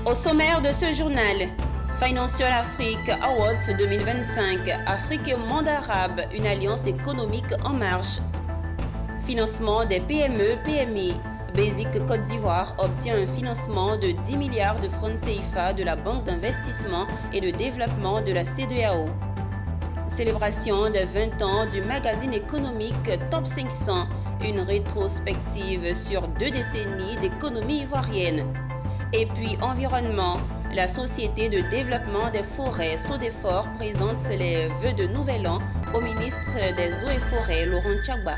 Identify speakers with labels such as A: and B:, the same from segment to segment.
A: Au sommaire de ce journal, Financial Afrique Awards 2025, Afrique et monde arabe, une alliance économique en marche. Financement des PME, PMI. Basic Côte d'Ivoire obtient un financement de 10 milliards de francs CFA de la Banque d'investissement et de développement de la CEDEAO. Célébration des 20 ans du magazine économique Top 500, une rétrospective sur 2 décennies d'économie ivoirienne. Et puis environnement, la Société de développement des forêts SODEFOR présente les vœux de Nouvel An au ministre des Eaux et Forêts, Laurent Tchagba.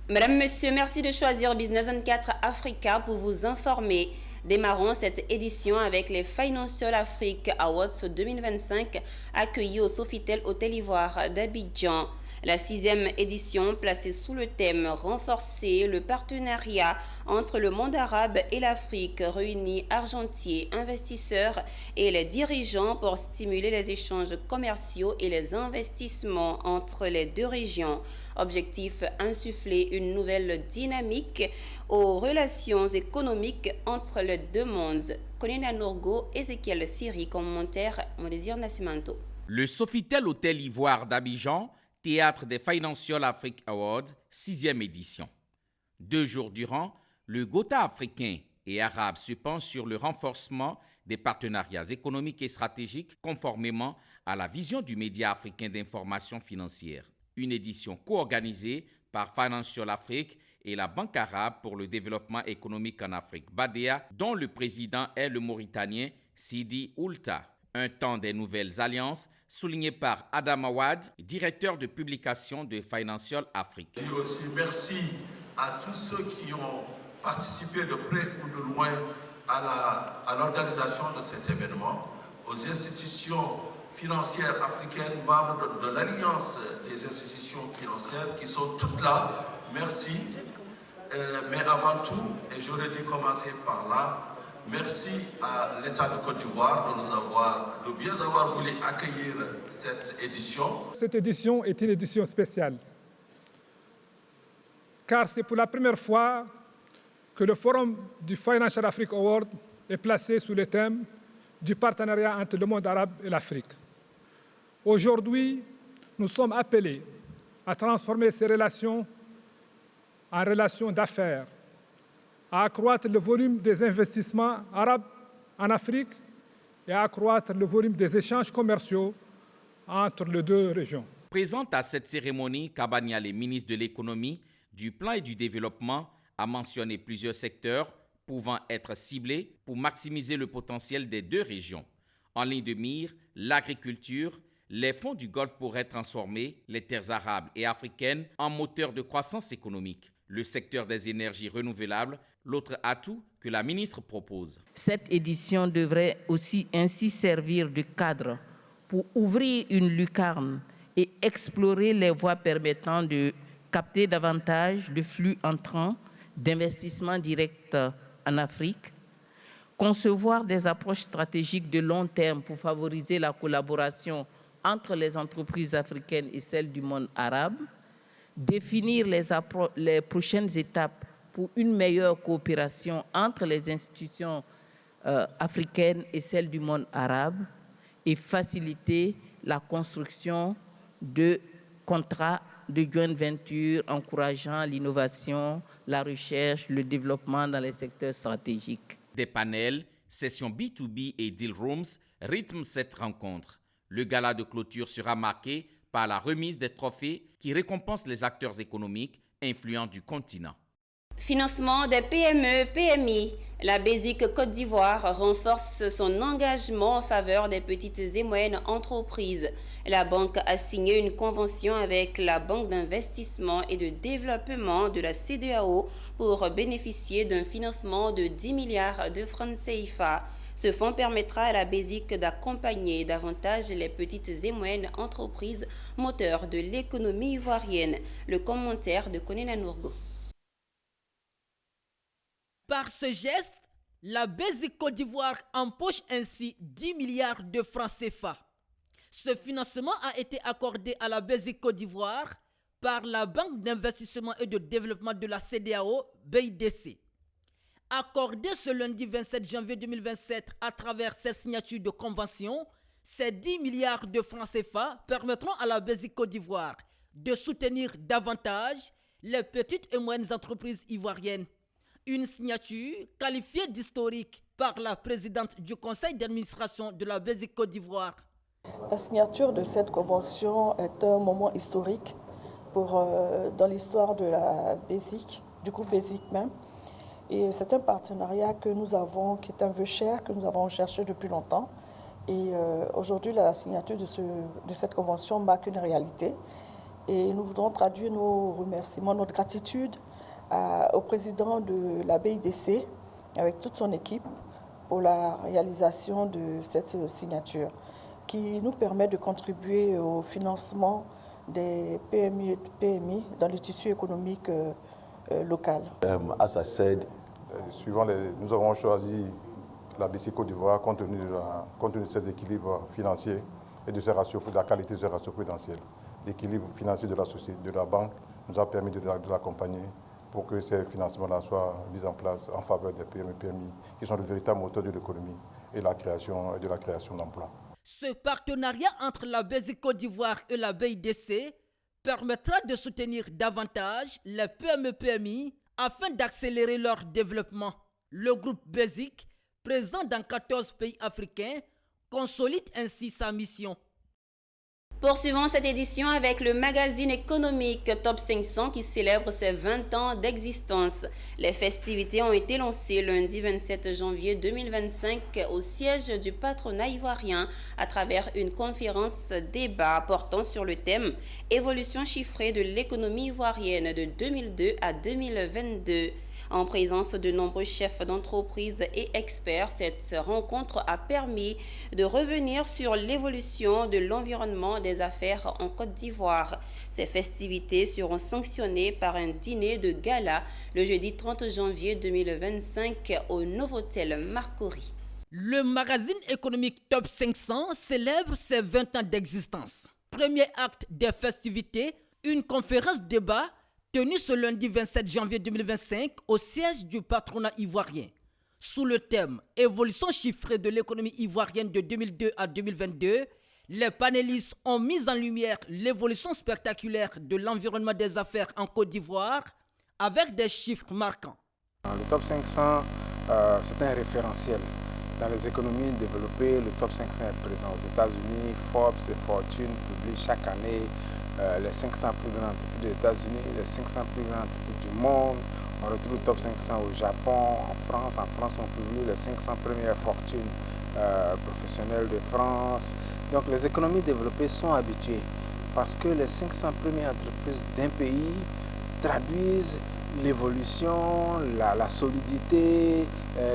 A: Mesdames, Messieurs, merci de choisir Business 24 Africa pour vous informer. Démarrons cette édition avec les Financial Afrique Awards 2025 accueillis au Sofitel Hôtel Ivoire d'Abidjan. La 6e édition placée sous le thème « Renforcer le partenariat entre le monde arabe et l'Afrique » réunit argentiers, investisseurs et les dirigeants pour stimuler les échanges commerciaux et les investissements entre les deux régions. Objectif, insuffler une nouvelle dynamique aux relations économiques entre les deux mondes. Konena Nourgo, Ezekiel Siri, commentaire, Modésir Nascimento.
B: Le Sofitel Hôtel Ivoire d'Abidjan, théâtre des Financial Afrique Awards, 6e édition. 2 jours durant, le Gotha africain et arabe se penche sur le renforcement des partenariats économiques et stratégiques conformément à la vision du média africain d'information financière. Une édition co-organisée par Financial Afrique et la Banque arabe pour le développement économique en Afrique, BADEA, dont le président est le Mauritanien Sidi Oulta. Un temps des nouvelles alliances, souligné par Adam Awad, directeur de publication de Financial Afrique.
C: Je dis aussi merci à tous ceux qui ont participé de près ou de loin à l'organisation de cet événement, aux institutions financières africaines, membres de l'Alliance des institutions financières qui sont toutes là. Merci. Mais avant tout, et j'aurais dû commencer par là, merci à l'État de Côte d'Ivoire de bien avoir voulu accueillir cette édition.
D: Cette édition est une édition spéciale, car c'est pour la première fois que le forum du Financial Afrique Award est placé sous le thème du partenariat entre le monde arabe et l'Afrique. Aujourd'hui, nous sommes appelés à transformer ces relations en relations d'affaires, à accroître le volume des investissements arabes en Afrique et à accroître le volume des échanges commerciaux entre les deux régions.
B: Présente à cette cérémonie, Kabaniale, ministre de l'économie, du plan et du développement, a mentionné plusieurs secteurs pouvant être ciblés pour maximiser le potentiel des deux régions. En ligne de mire, l'agriculture, les fonds du Golfe pourraient transformer les terres arabes et africaines en moteurs de croissance économique. Le secteur des énergies renouvelables, l'autre atout que la ministre propose.
E: Cette édition devrait aussi ainsi servir de cadre pour ouvrir une lucarne et explorer les voies permettant de capter davantage de flux entrants d'investissements directs en Afrique, concevoir des approches stratégiques de long terme pour favoriser la collaboration entre les entreprises africaines et celles du monde arabe, définir les prochaines étapes pour une meilleure coopération entre les institutions africaines et celles du monde arabe et faciliter la construction de contrats de joint venture encourageant l'innovation, la recherche, le développement dans les secteurs stratégiques.
B: Des panels, sessions B2B et deal rooms rythment cette rencontre. Le gala de clôture sera marqué par la remise des trophées qui récompensent les acteurs économiques influents du continent.
A: Financement des PME, PMI. La Basic Côte d'Ivoire renforce son engagement en faveur des petites et moyennes entreprises. La banque a signé une convention avec la Banque d'investissement et de développement de la CEDEAO pour bénéficier d'un financement de 10 milliards de francs CFA. Ce fonds permettra à la Basic d'accompagner davantage les petites et moyennes entreprises moteurs de l'économie ivoirienne. Le commentaire de Konena Nourgo.
F: Par ce geste, la Basic Côte d'Ivoire empoche ainsi 10 milliards de francs CFA. Ce financement a été accordé à la Basic Côte d'Ivoire par la Banque d'investissement et de développement de la CEDEAO, BIDC. Accordées ce lundi 27 janvier 2027 à travers ces signatures de convention, ces 10 milliards de francs CFA permettront à la BESIC Côte d'Ivoire de soutenir davantage les petites et moyennes entreprises ivoiriennes. Une signature qualifiée d'historique par la présidente du conseil d'administration de la BESIC Côte d'Ivoire.
G: La signature de cette convention est un moment historique dans l'histoire de la BESIC, du groupe BESIC même. Et c'est un partenariat que nous avons, qui est un vœu cher, que nous avons cherché depuis longtemps. Et aujourd'hui, la signature de cette convention marque une réalité. Et nous voudrons traduire nos remerciements, notre gratitude au président de la BIDC, avec toute son équipe, pour la réalisation de cette signature, qui nous permet de contribuer au financement des PMI et PMI dans le tissu économique local.
H: As I said, nous avons choisi la BESIC Côte d'Ivoire compte tenu de ses équilibres financiers et de la qualité de ses ratios prudentiels. L'équilibre financier de la société, de la banque, nous a permis de l'accompagner pour que ces financements-là soient mis en place en faveur des PME et PMI, qui sont le véritable moteur de l'économie et de la création d'emplois.
F: Ce partenariat entre la BESIC Côte d'Ivoire et la BIDC permettra de soutenir davantage les PME-PMI afin d'accélérer leur développement. Le groupe BESIC, présent dans 14 pays africains, consolide ainsi sa mission.
A: Poursuivons cette édition avec le magazine économique Top 500 qui célèbre ses 20 ans d'existence. Les festivités ont été lancées lundi 27 janvier 2025 au siège du patronat ivoirien à travers une conférence débat portant sur le thème « Évolution chiffrée de l'économie ivoirienne de 2002 à 2022 ». En présence de nombreux chefs d'entreprise et experts, cette rencontre a permis de revenir sur l'évolution de l'environnement des affaires en Côte d'Ivoire. Ces festivités seront sanctionnées par un dîner de gala le jeudi 30 janvier 2025 au Novotel Marcory.
F: Le magazine économique Top 500 célèbre ses 20 ans d'existence. Premier acte des festivités, une conférence débat tenue ce lundi 27 janvier 2025 au siège du patronat ivoirien. Sous le thème « Évolution chiffrée de l'économie ivoirienne de 2002 à 2022 », les panélistes ont mis en lumière l'évolution spectaculaire de l'environnement des affaires en Côte d'Ivoire avec des chiffres marquants.
I: Le Top 500, c'est un référentiel. Dans les économies développées, le Top 500 est présent aux États-Unis. Forbes et Fortune publient chaque année les 500 plus grandes entreprises des États-Unis, les 500 plus grandes entreprises du monde. On retrouve le Top 500 au Japon, en France. En France, on publie les 500 premières fortunes professionnelles de France. Donc les économies développées sont habituées parce que les 500 premières entreprises d'un pays traduisent l'évolution, la solidité,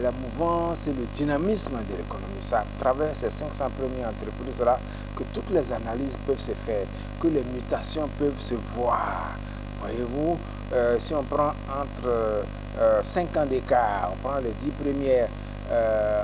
I: la mouvance et le dynamisme de l'économie. C'est à travers ces 500 premières entreprises-là que toutes les analyses peuvent se faire, que les mutations peuvent se voir. Voyez-vous, si on prend entre 5 ans d'écart, on prend les 10 premières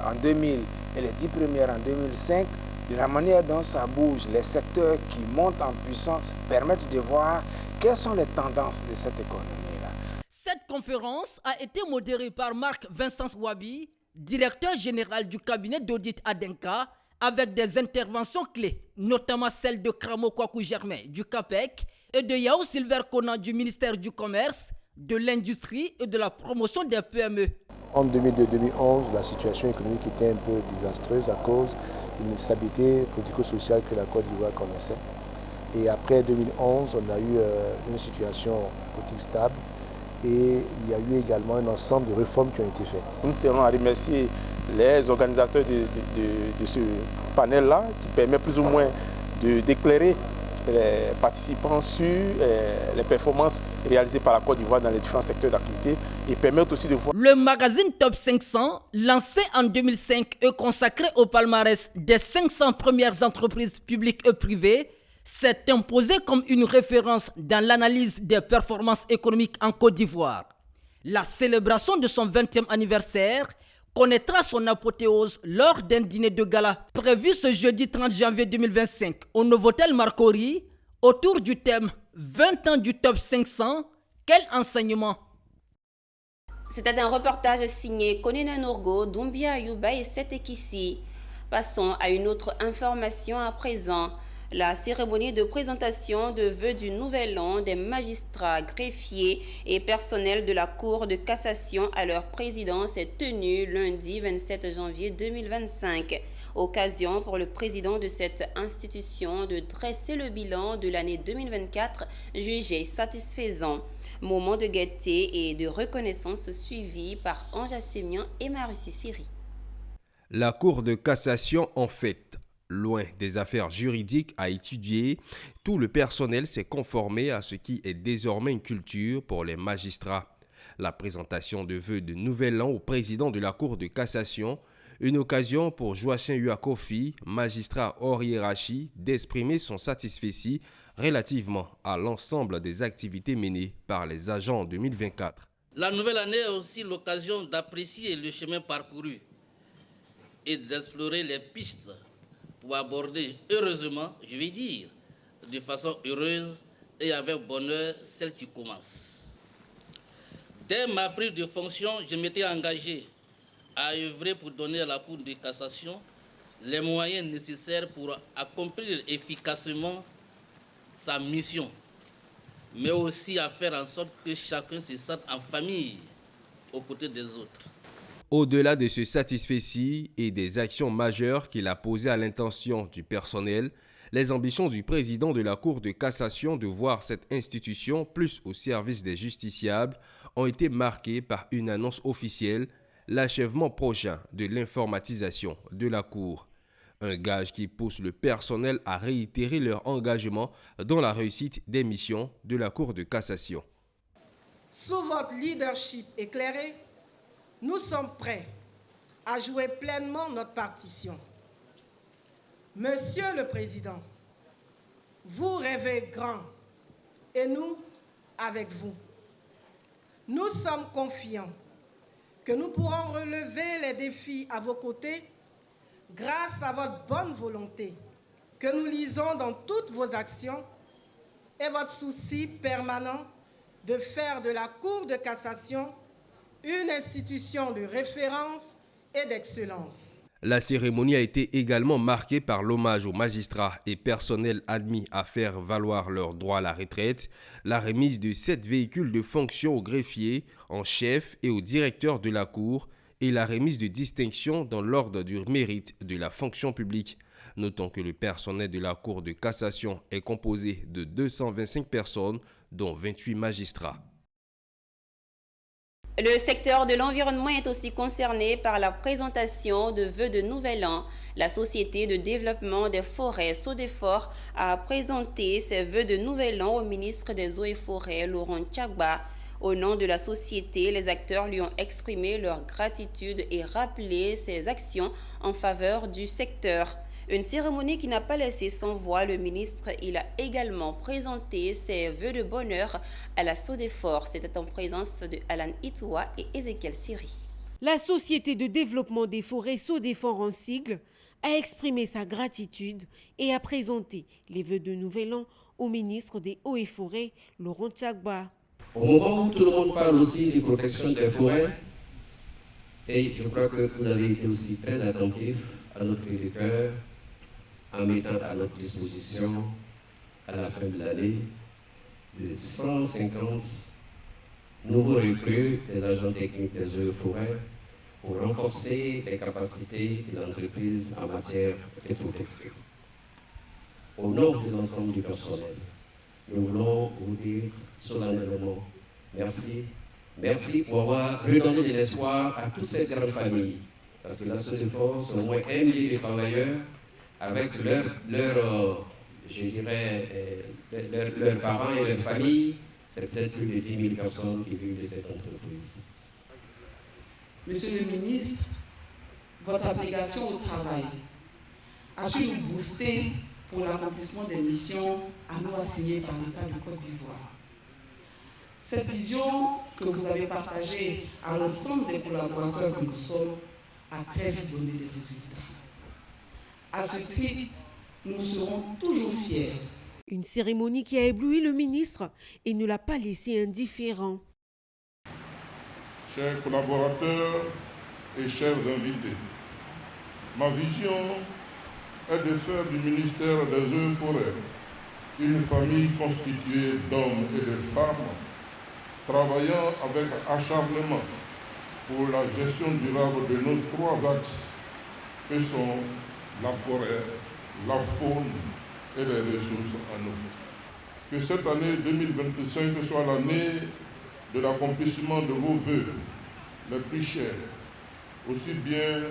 I: en 2000 et les 10 premières en 2005, de la manière dont ça bouge, les secteurs qui montent en puissance permettent de voir quelles sont les tendances de cette économie-là.
F: Cette conférence a été modérée par Marc Vincent Wabi, directeur général du cabinet d'audit Adenka, avec des interventions clés, notamment celle de Kramo Kwaku Germain du CAPEC et de Yao Silver Conan du ministère du Commerce, de l'Industrie et de la Promotion des PME.
J: En 2002-2011, la situation économique était un peu désastreuse à cause d'une instabilité politico-sociale que la Côte d'Ivoire connaissait. Et après 2011, on a eu une situation politique stable et il y a eu également un ensemble de réformes qui ont été faites.
H: Nous tenons à remercier les organisateurs de ce panel-là qui permet plus ou moins d'éclairer les participants sur les performances réalisées par la Côte d'Ivoire dans les différents secteurs d'activité et permettent aussi de voir.
F: Le magazine Top 500, lancé en 2005 et consacré au palmarès des 500 premières entreprises publiques et privées, s'est imposé comme une référence dans l'analyse des performances économiques en Côte d'Ivoire. La célébration de son 20e anniversaire connaîtra son apothéose lors d'un dîner de gala prévu ce jeudi 30 janvier 2025 au Novotel Marcory autour du thème 20 ans du Top 500, quel enseignement?
A: C'était un reportage signé Konena Nourgo, Doumbia Ayouba et Setekissi. Passons à une autre information à présent. La cérémonie de présentation de vœux du Nouvel An des magistrats, greffiers et personnels de la Cour de cassation à leur présidence est tenue lundi 27 janvier 2025. Occasion pour le président de cette institution de dresser le bilan de l'année 2024 jugé satisfaisant. Moment de gaieté et de reconnaissance suivi par Ange Assemian et Marussi Siri.
K: La Cour de cassation, en fait, loin des affaires juridiques à étudier, tout le personnel s'est conformé à ce qui est désormais une culture pour les magistrats. La présentation de vœux de Nouvel An au président de la Cour de cassation, une occasion pour Joachim Uakofi, magistrat hors hiérarchie, d'exprimer son satisfecit relativement à l'ensemble des activités menées par les agents en 2024.
L: La nouvelle année est aussi l'occasion d'apprécier le chemin parcouru et d'explorer les pistes pour aborder heureusement, je vais dire, de façon heureuse et avec bonheur celle qui commence. Dès ma prise de fonction, je m'étais engagé à œuvrer pour donner à la Cour de cassation les moyens nécessaires pour accomplir efficacement sa mission, mais aussi à faire en sorte que chacun se sente en famille aux côtés des autres.
K: Au-delà de ce satisfecit et des actions majeures qu'il a posées à l'intention du personnel, les ambitions du président de la Cour de cassation de voir cette institution plus au service des justiciables ont été marquées par une annonce officielle, l'achèvement prochain de l'informatisation de la Cour. Un gage qui pousse le personnel à réitérer leur engagement dans la réussite des missions de la Cour de cassation.
M: Sous votre leadership éclairé, nous sommes prêts à jouer pleinement notre partition. Monsieur le Président, vous rêvez grand et nous avec vous. Nous sommes confiants que nous pourrons relever les défis à vos côtés grâce à votre bonne volonté que nous lisons dans toutes vos actions et votre souci permanent de faire de la Cour de cassation une institution de référence et d'excellence.
K: La cérémonie a été également marquée par l'hommage aux magistrats et personnels admis à faire valoir leur droit à la retraite, la remise de 7 véhicules de fonction aux greffiers en chef et aux directeurs de la Cour et la remise de distinctions dans l'ordre du mérite de la fonction publique. Notons que le personnel de la Cour de cassation est composé de 225 personnes, dont 28 magistrats.
A: Le secteur de l'environnement est aussi concerné par la présentation de vœux de Nouvel An. La Société de développement des forêts, SODEFOR, a présenté ses vœux de Nouvel An au ministre des Eaux et Forêts, Laurent Tchagba. Au nom de la société, les acteurs lui ont exprimé leur gratitude et rappelé ses actions en faveur du secteur. Une cérémonie qui n'a pas laissé sans voix le ministre. Il a également présenté ses vœux de bonheur à la SODEFOR. C'était en présence de Alan Itoua et Ezekiel Siri.
N: La Société de développement des forêts, SODEFOR en sigle, a exprimé sa gratitude et a présenté les vœux de Nouvel An au ministre des Eaux et Forêts, Laurent Tchagba.
O: Au moment où tout le monde parle aussi de protection des forêts, et je crois que vous avez été aussi très attentifs à notre cri de cœur, en mettant à notre disposition, à la fin de l'année, de 150 nouveaux recrues des agents techniques des eaux et forêts pour renforcer les capacités de l'entreprise en matière de protection. Au nom de l'ensemble du personnel, nous voulons vous dire solennellement merci. Merci pour avoir redonné de l'espoir à toutes ces grandes familles. Parce que la SODEFOR, c'est au moins 1 millier de travailleurs avec leurs parents et leurs familles. C'est peut-être plus de 10 000 personnes qui vivent de cette entreprise.
P: Monsieur le ministre, votre application au travail a su nous booster pour l'accomplissement des missions à nous assignées par l'État de Côte d'Ivoire. Cette vision que vous avez partagée à l'ensemble des collaborateurs que nous sommes a très vite donné des résultats. À ce titre, nous serons toujours fiers.
N: Une cérémonie qui a ébloui le ministre et ne l'a pas laissé indifférent.
Q: chers collaborateurs et chers invités, ma vision est de faire du ministère des Eaux et Forêts une famille constituée d'hommes et de femmes travaillant avec acharnement pour la gestion durable de nos trois axes que sont la forêt, la faune et les ressources en eau. Que cette année 2025 soit l'année de l'accomplissement de vos vœux les plus chers, aussi bien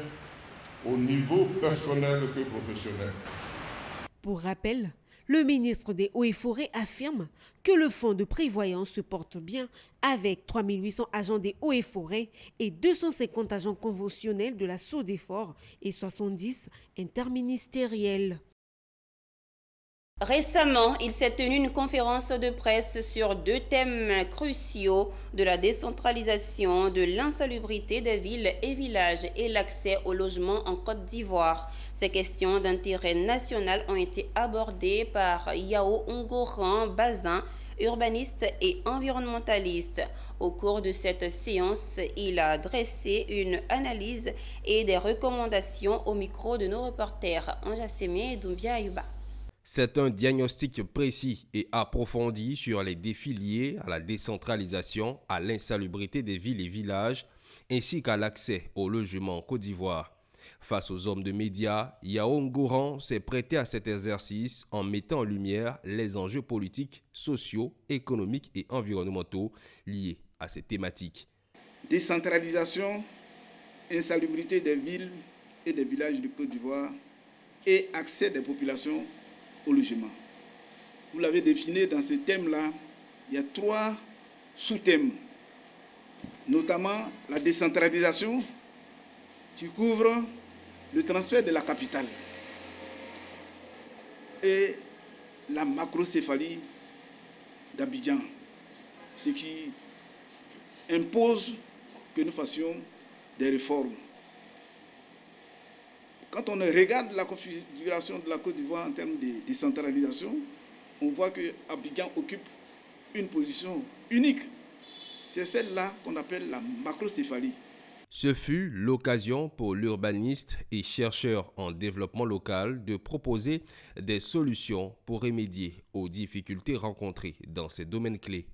Q: au niveau personnel que professionnel.
N: Pour rappel, le ministre des Eaux et Forêts affirme que le fonds de prévoyance se porte bien avec 3800 agents des Eaux et Forêts et 250 agents conventionnels de la SODEFOR et 70 interministériels.
A: Récemment, il s'est tenu une conférence de presse sur deux thèmes cruciaux de la décentralisation, de l'insalubrité des villes et villages et l'accès au logement en Côte d'Ivoire. Ces questions d'intérêt national ont été abordées par Yao Ngoran Bazin, urbaniste et environnementaliste. Au cours de cette séance, il a dressé une analyse et des recommandations au micro de nos reporters Anja Semé et Doumbia Ayuba.
K: C'est un diagnostic précis et approfondi sur les défis liés à la décentralisation, à l'insalubrité des villes et villages, ainsi qu'à l'accès au logement en Côte d'Ivoire. Face aux hommes de médias, Yao Ngoran s'est prêté à cet exercice en mettant en lumière les enjeux politiques, sociaux, économiques et environnementaux liés à ces thématiques.
R: Décentralisation, insalubrité des villes et des villages de Côte d'Ivoire et accès des populations au logement. Vous l'avez défini dans ce thème-là, il y a 3 sous-thèmes, notamment la décentralisation qui couvre le transfert de la capitale et la macrocéphalie d'Abidjan, ce qui impose que nous fassions des réformes. Quand on regarde la configuration de la Côte d'Ivoire en termes de décentralisation, on voit que Abidjan occupe une position unique. C'est celle-là qu'on appelle la macrocéphalie.
K: Ce fut l'occasion pour l'urbaniste et chercheur en développement local de proposer des solutions pour remédier aux difficultés rencontrées dans ces domaines clés.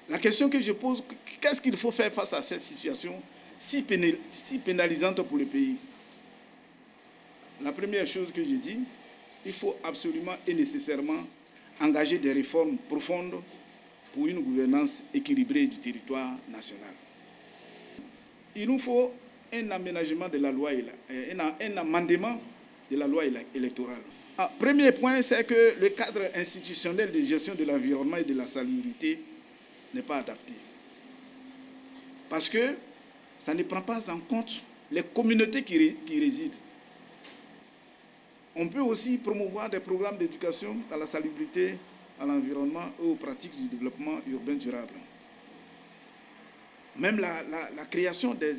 R: La question que je pose, qu'est-ce qu'il faut faire face à cette situation si pénalisante pour le pays? La première chose que je dis, il faut absolument et nécessairement engager des réformes profondes pour une gouvernance équilibrée du territoire national. Il nous faut un aménagement de la loi, un amendement de la loi électorale. Premier point, c'est que le cadre institutionnel de gestion de l'environnement et de la salubrité n'est pas adapté. Parce que ça ne prend pas en compte les communautés qui résident. On peut aussi promouvoir des programmes d'éducation à la salubrité, à l'environnement et aux pratiques du développement urbain durable. Même la création des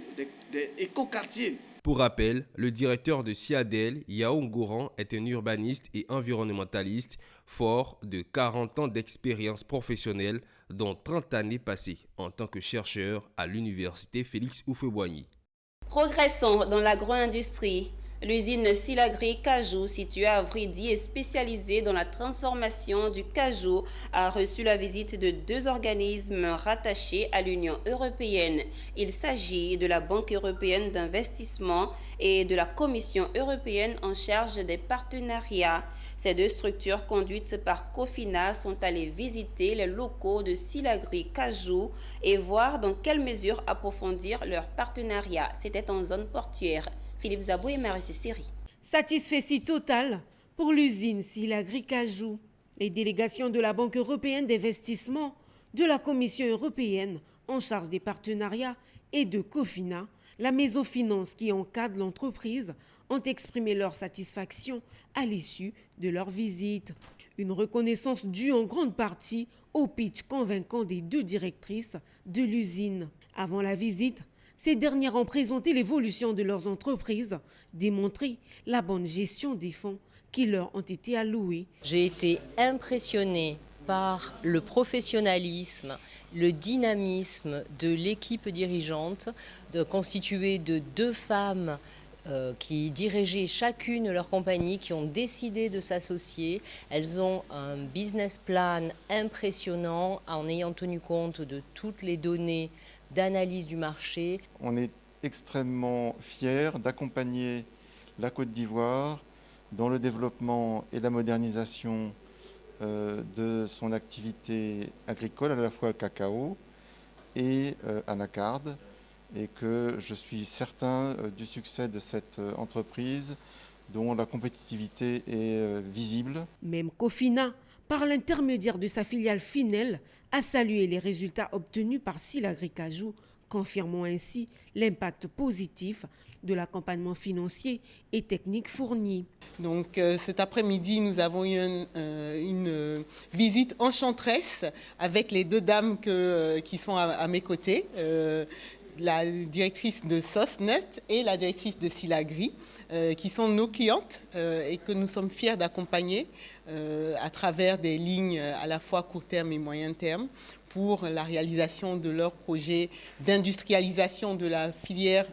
R: écoquartiers.
K: Pour rappel, le directeur de CIADEL, Yao Ngoran, est un urbaniste et environnementaliste fort de 40 ans d'expérience professionnelle, dont 30 années passées en tant que chercheur à l'université Félix Houphouët-Boigny.
A: Progressons dans l'agro-industrie. L'usine Silagri Cajou, située à Vridi et spécialisée dans la transformation du cajou, a reçu la visite de 2 organismes rattachés à l'Union européenne. Il s'agit de la Banque européenne d'investissement et de la Commission européenne en charge des partenariats. Ces 2 structures conduites par Cofina sont allées visiter les locaux de Silagri Cajou et voir dans quelle mesure approfondir leur partenariat. C'était en zone portuaire. Philippe Zabou et Marie Siri.
N: Satisfecit total pour l'usine Silagri Cajou. Les délégations de la Banque européenne d'investissement, de la Commission européenne en charge des partenariats et de Cofina, la mésofinance qui encadre l'entreprise, ont exprimé leur satisfaction à l'issue de leur visite. Une reconnaissance due en grande partie au pitch convaincant des 2 directrices de l'usine. Avant la visite, ces dernières ont présenté l'évolution de leurs entreprises, démontré la bonne gestion des fonds qui leur ont été alloués.
S: J'ai été impressionnée par le professionnalisme, le dynamisme de l'équipe dirigeante, constituée de 2 femmes qui dirigeaient chacune leur compagnie, qui ont décidé de s'associer. Elles ont un business plan impressionnant en ayant tenu compte de toutes les données d'analyse du marché.
T: On est extrêmement fiers d'accompagner la Côte d'Ivoire dans le développement et la modernisation de son activité agricole, à la fois cacao et anacarde, et que je suis certain du succès de cette entreprise dont la compétitivité est visible.
N: Même Cofina, par l'intermédiaire de sa filiale Finel, a salué les résultats obtenus par Silagricajou, confirmant ainsi l'impact positif de l'accompagnement financier et technique fourni.
U: Donc cet après-midi, nous avons eu une visite enchanteresse avec les 2 dames qui sont à mes côtés, la directrice de Sosnet et la directrice de Silagri, qui sont nos clientes et que nous sommes fiers d'accompagner à travers des lignes à la fois court terme et moyen terme pour la réalisation de leur projet d'industrialisation de la filière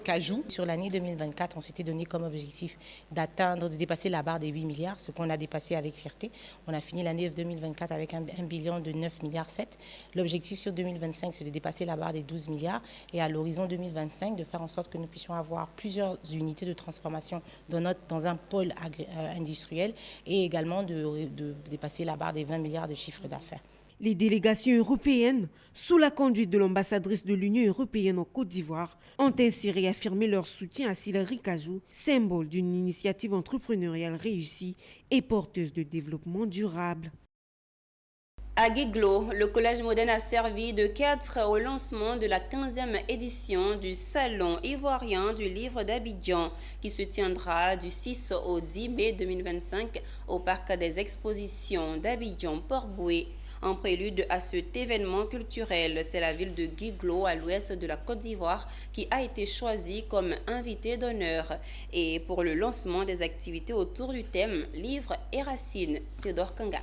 U: cajou.
V: Sur l'année 2024, on s'était donné comme objectif de dépasser la barre des 8 milliards, ce qu'on a dépassé avec fierté. On a fini l'année 2024 avec 1 billion de 9 milliards 7. L'objectif sur 2025, c'est de dépasser la barre des 12 milliards et à l'horizon 2025, de faire en sorte que nous puissions avoir plusieurs unités de transformation dans un pôle industriel et également de dépasser la barre des 20 milliards de chiffre d'affaires.
N: Les délégations européennes, sous la conduite de l'ambassadrice de l'Union européenne en Côte d'Ivoire, ont ainsi réaffirmé leur soutien à Silagricajou, symbole d'une initiative entrepreneuriale réussie et porteuse de développement durable.
A: À Guiglo, le Collège Modène a servi de cadre au lancement de la 15e édition du Salon ivoirien du livre d'Abidjan qui se tiendra du 6 au 10 mai 2025 au Parc des Expositions d'Abidjan-Port-Boué. En prélude à cet événement culturel, c'est la ville de Guiglo, à l'ouest de la Côte d'Ivoire, qui a été choisie comme invitée d'honneur. Et pour le lancement des activités autour du thème Livres et Racines, Théodore Kanga.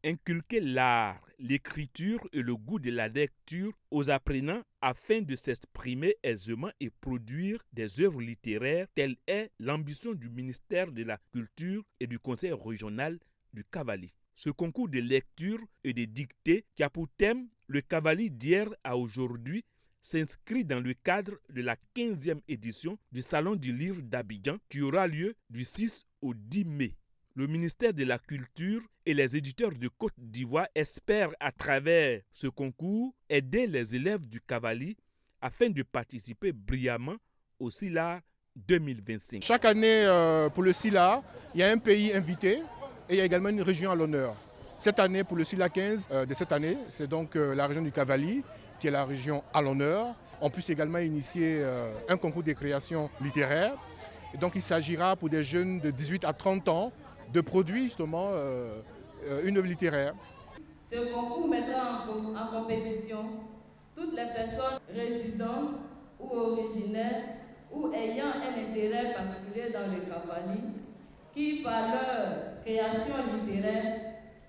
W: Inculquer l'art, l'écriture et le goût de la lecture aux apprenants afin de s'exprimer aisément et produire des œuvres littéraires, telle est l'ambition du ministère de la Culture et du Conseil régional du Cavali. Ce concours de lecture et de dictée qui a pour thème le Cavali d'hier à aujourd'hui s'inscrit dans le cadre de la 15e édition du Salon du livre d'Abidjan qui aura lieu du 6 au 10 mai. Le ministère de la Culture et les éditeurs de Côte d'Ivoire espèrent à travers ce concours aider les élèves du Cavali afin de participer brillamment au SILAR 2025.
X: Chaque année, pour le SILAR, il y a un pays invité. Et il y a également une région à l'honneur. Cette année, pour le SILA 15 de cette année, c'est donc la région du Cavali, qui est la région à l'honneur. On peut également initier un concours de création littéraire. Et donc il s'agira pour des jeunes de 18 à 30 ans de produire justement une œuvre littéraire.
Y: Ce concours mettra en compétition toutes les personnes résidant ou originaires ou ayant un intérêt particulier dans le Cavali, qui, par leur création littéraire,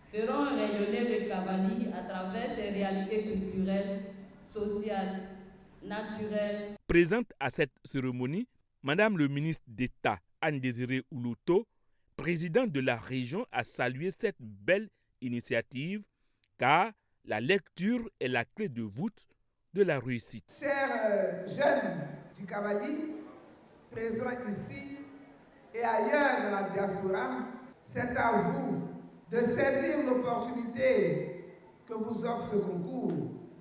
Y: feront rayonner le Cavali à travers ses réalités culturelles, sociales, naturelles.
W: Présente à cette cérémonie, Madame le ministre d'État Anne-Désirée Oulouto, présidente de la région, a salué cette belle initiative car la lecture est la clé de voûte de la réussite.
Z: Chers jeunes du Cavali, présents ici, et ailleurs dans la diaspora, c'est à vous de saisir l'opportunité que vous offre ce concours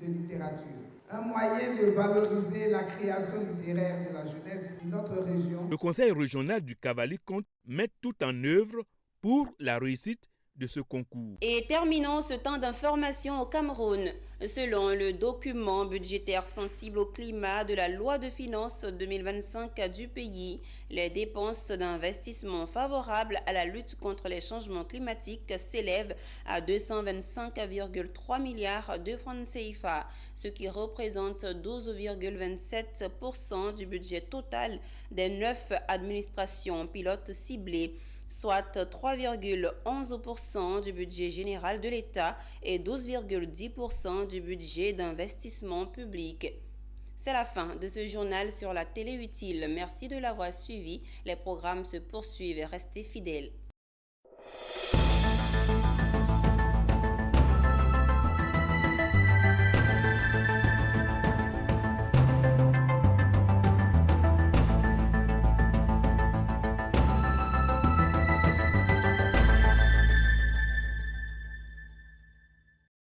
Z: de littérature. Un moyen de valoriser la création littéraire de la jeunesse de notre région.
W: Le Conseil régional du Cavali compte mettre tout en œuvre pour la réussite de ce concours.
A: Et terminons ce temps d'information au Cameroun. Selon le document budgétaire sensible au climat de la loi de finances 2025 du pays, les dépenses d'investissement favorables à la lutte contre les changements climatiques s'élèvent à 225,3 milliards de francs CFA, ce qui représente 12,27% du budget total des 9 administrations pilotes ciblées. soit 3,11% du budget général de l'État et 12,10% du budget d'investissement public. C'est la fin de ce journal sur la télé utile. Merci de l'avoir suivi. Les programmes se poursuivent. Restez fidèles.